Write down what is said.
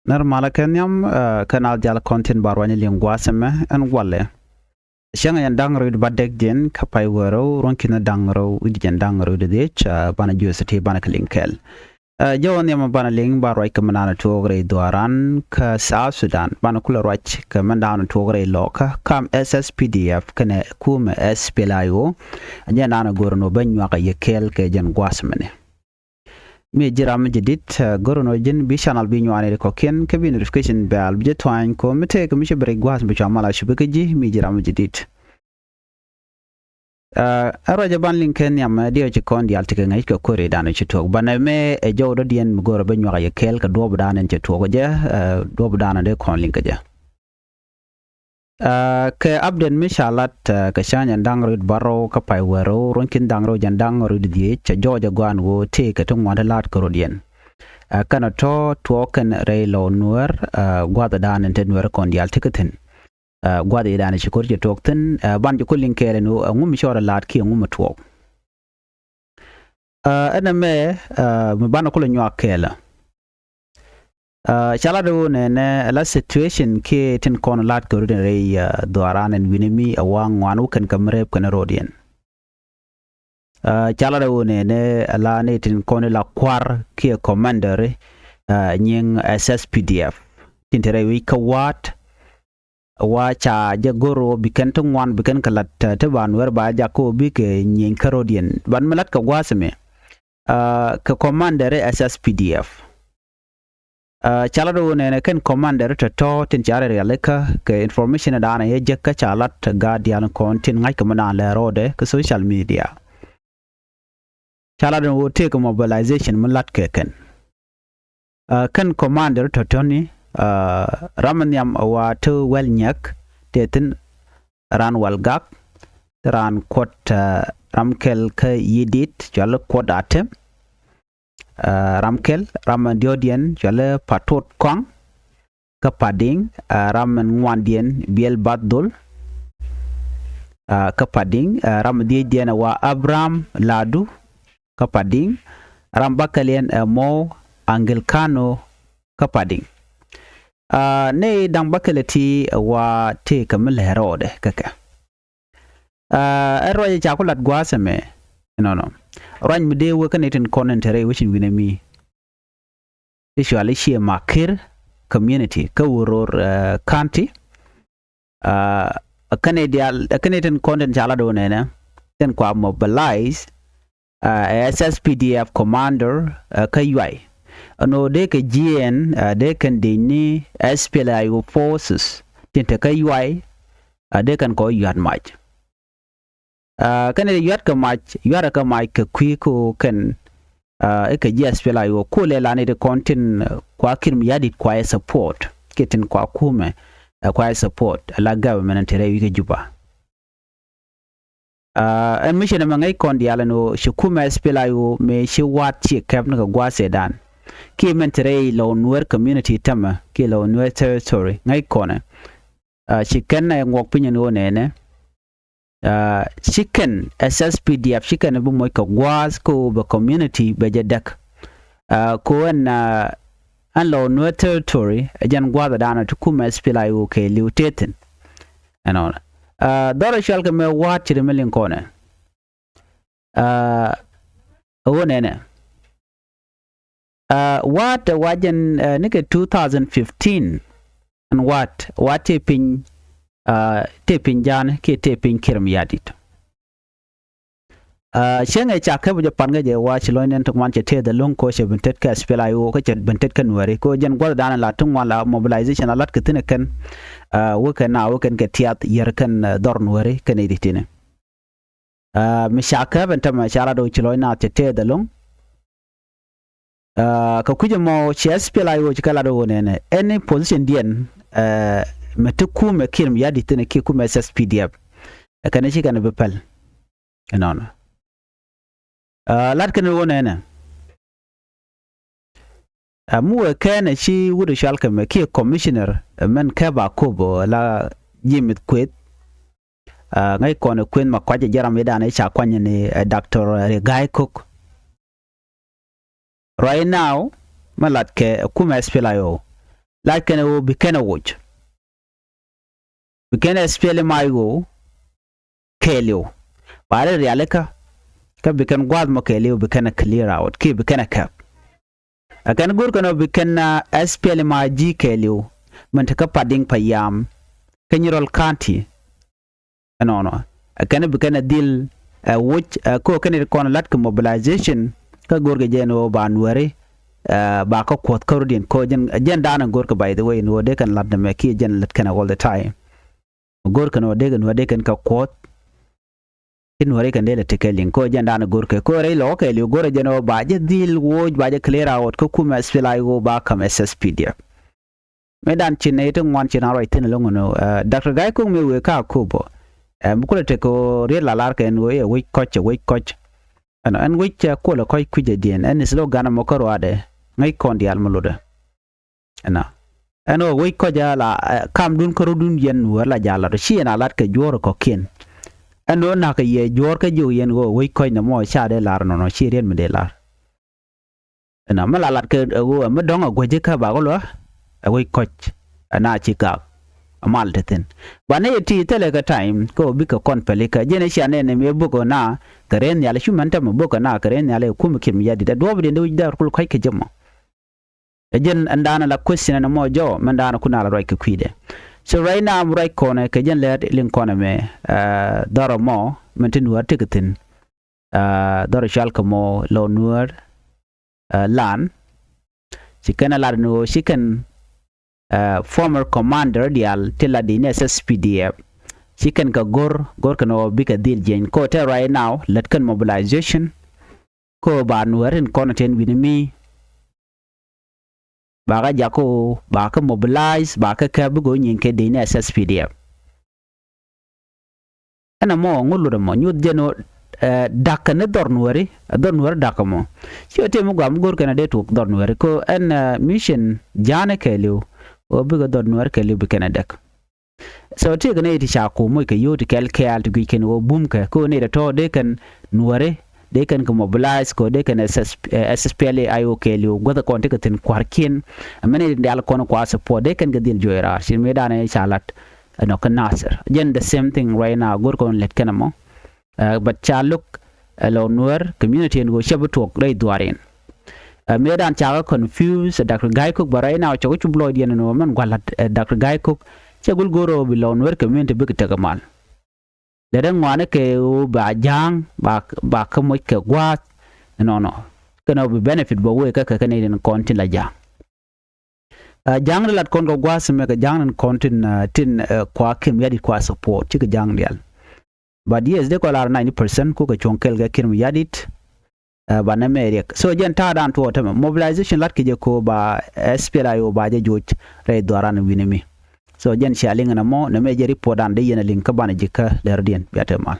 Normala kenyam kanal jala content barwani lingwaseme en walle. Shanga yan dangro de badek den kapai wero ronkina dangro udjen dangro de dech bana jusati bana kalinkel. Jawan yama bana ling barwai kemenana togre duaran ke South Sudan bana kula rwach kemendana togre loka kam SSPDF kene kume SPLIO anya nana gorno banyu ka yekel ke jen gwasmene. Mi jiram jidit gorono jin bi channel bi ñuane ko ken ke bi notification bell bi jetwine ko mete ko mi chebre gwas bi chamala shibeke ji mi jiram jidit araja ban linken yam dio ci kon dial tike ngai ko kore dana ci tok bana me e jawdo dien mi goro be ñuaka ye kel ka dobu dana ci tok je dobu dana de kon link je ke abden mishalat ke shanya dangro baro ka pai wero ronkin dangro jan dangro di che joja gwan wo te ke tong wada lat ko dien kana to ken relo nuer gwada dan ente nuer kon dial tiketin gwada dan ci ko je tokten ban ju kullin kele no ngum shora lat ki ngum to ana me me ban ko nyu akela chalado ne la situation ke tin kon lat ko re doaran en winimi awang wanu kan kamre kan rodien chalado ne la ne tin kon la kwar ke commander nyeng SSPDF tin tere wi ka wat wa cha jagoro bikan tun wan bikan kalat te ban wer ba jako bi ke nyeng karodien ban malat ka gwasme ka commander SSPDF chalado ne ken commander to tin jare realeka ke information dana ye jekka chalat guardian content ngai kamana la rode ke social media chalado wo take mobilization mulat ke ken commander to toni ramanyam wa to wel nyak tetin ran walgak ran kot ramkel ke yidit jalo kot atem ramkel raman diodien jale patot kong kapading raman ngwandien biel badul kapading ram diodien wa Abraham Ladu kapading ram bakalien mo Anglikano kapading ne dang bakaleti wa te kamel herode kaka roye chakulat gwaseme no rany mide working it in conentere which in winemi usually she makir community ka woror county a Canadian content chala do nena then kwa mobilize SSPDF commander ka UI no de ka GN de kan de ni SPLIO forces tinte ka UI de kan ko yad match kan yat ka match yara ka match ka kwiko kan ka SPLIO ko le lane de content kwa kirmi yadi kwa support ketin kwa kume kwa support la government tere wike juba en mission mangai kon diala no shikuma SPLIO me shi wat chi kap na gwa sedan ki mentere lo nuer community tama ki lo nuer territory ngai kone shikan na ngok pinyo no nene chicken SSPDF chicken bu moy ko gwas ko be community be jadak ko na an lo nuer territory jan gwada dana to kuma SPLIO ke liuteten anon dora shalka me wat chire melin kone nene what wajen nike 2015 and what taping jan ke taping kirm yadit shenge chake bu japan ga je wa chiloinen to man che the long ko she bentet ka SPLIO ko che bentet kan wari ko jen gwada dana la tun wala mobilization alat ke tine kan woken ke tiat yer kan dorn wari kan editine mi shaka benta ma shara do chiloina che the long ka kuje mo che SPLIO chikala do nene any position dien metuku me kirm yadi tene ki kuma SSPDF kana shi kana bepal non lat kana wona na mu kana shi wudu shalka me ki commissioner men ka ba ko bo la yimit kwet ngai kono kwen makwaje jaram yedana cha kwanye ni Dr. Regai Cook right now malat ke kuma SPLIO lat kana wo bikana watch bikana spele maigo kelio bare realika ka bikan gwad mo kelio bikana clear out ki bikana cap akan gur kana bikana spele ma ji kelio man ta ka pading payam kanyirol kanti no akan bikana deal which ko kan kon lat ko mobilization ka gur ge jeno banware ba ko kwot kordin ko jen dana gur ka by the way no de kan lat me ki jen lat kana all the time gur kan no de kan ka kwot in wari kan de tekelin ko jen dana gur ka ko re lo ke li gur jeno ba je deal wo ba je clear out ko kuma spilai go ba kam SSPD medan chinne to ngwan china right tin lo no Dr. Gai ko me we ka ko bo mukule te ko re la lar ken we coach an we ko la koy kuje dien an islo gana mo ko wade ngai kon dial mulude ana ano we ko jala kam dun ko dun yen wala jala shi na lat ke jor ko ken ano na ka ye jor ka ju yen go we ko na mo sha de lar no shi ren me de lar ana mala lat ke go me donga goje ka ba go lo we coach ana chika amal teten bane ti tele ka time ko bika kon pelika jene shane ne me buko na karen yale shumanta mo buko na karen yale kum kim yadi da dobe de wida kul kai ke jama jen andana la question na mo jo mandana kuna la right kwide so right now am right corner ke jen le lin corner me daro mo mentin war tiketin daro shalka mo lo nuar lan sikana la no sikan former commander dial tilla di SSPDF chicken ka gor kano bika deal jen ko te right now let kan mobilization ko ba nuarin content winimi ba ga jako ba ka mobilize ba ka bugo nyin ke di SSPDF ana mo ngulu mo nyud jeno dakane dornuari dakamo chote mo gam gor kana de tuk dornuari ko en mission jane kelu o biga dod nuar ke libu kena dek so ti gane ti shako mo ke yoti kel kel to giken o bum ka ko ne da to de kan nuare de kan ko mobilize ko de kan SSPL ayo ke liu goda ko te kan kwarkin amene de al kono kwa support de kan gadil joira shin me dane chalat no kan nasir again the same thing right now gor ko let kana mo but chaluk lo nuar community ngo shabutok dai duaren medan chaga confuse Dr. Gai Cook barai now chago chublo dian no man gwalat Dr. Gai Cook chagul goro bilon wer community big tagamal le dan wane ke ba jang ba ka mo ke gwa no kana be benefit bo we ka ne den kontin la jang jang lat kon go gwa se me ka jang kontin tin kwa kim yadi kwa support ti ka jang dial but yes de ko lar 90% ko ka chonkel ga kim yadit ba na merek so jen ta dan to ta mobilization lat ke je ko ba SPLA yo ba je joj re doran winimi so jen shaling na mo na me je report dan de yena link ka bana jika ler dien biata mal